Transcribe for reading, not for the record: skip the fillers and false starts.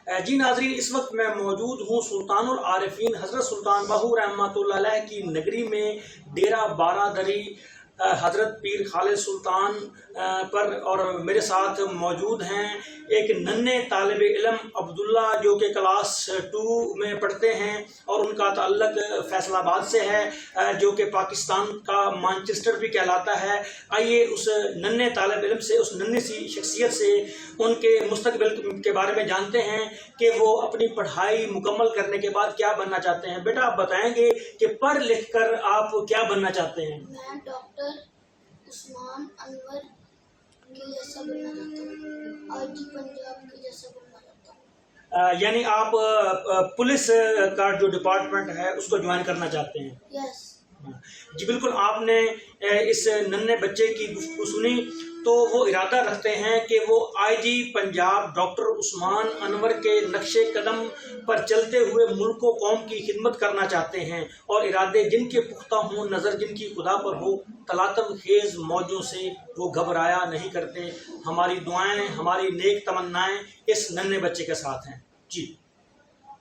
جی ناظرین، اس وقت میں موجود ہوں سلطان العارفین حضرت سلطان بہو رحمۃ اللہ علیہ کی نگری میں ڈیرہ بارادری حضرت پیر خالد سلطان پر، اور میرے ساتھ موجود ہیں ایک ننھے طالب علم عبداللہ جو کہ کلاس 2 میں پڑھتے ہیں، اور ان کا تعلق فیصل آباد سے ہے جو کہ پاکستان کا مانچسٹر بھی کہلاتا ہے۔ آئیے اس ننھے طالب علم سے، اس ننھی سی شخصیت سے ان کے مستقبل کے بارے میں جانتے ہیں کہ وہ اپنی پڑھائی مکمل کرنے کے بعد کیا بننا چاہتے ہیں۔ بیٹا، آپ بتائیں گے کہ پڑھ لکھ کر آپ کیا بننا چاہتے ہیں؟ میں ڈاکٹر عثمان انور کے جیسا بننا چاہتا ہوں، آج پنجاب کے جیسا بننا چاہتا ہوں۔ یعنی آپ پولیس کا جو ڈپارٹمنٹ ہے اس کو جوائن کرنا چاہتے ہیں؟ یس۔ جی بالکل، آپ نے اس ننھے بچے کی گفتگو سنی تو وہ ارادہ رکھتے ہیں کہ وہ آئی جی پنجاب ڈاکٹر عثمان انور کے نقش قدم پر چلتے ہوئے ملک و قوم کی خدمت کرنا چاہتے ہیں، اور ارادے جن کے پختہ ہوں، نظر جن کی خدا پر ہو، تلاطم خیز موجوں سے وہ گھبرایا نہیں کرتے۔ ہماری دعائیں، ہماری نیک تمنائیں اس ننھے بچے کے ساتھ ہیں۔ جی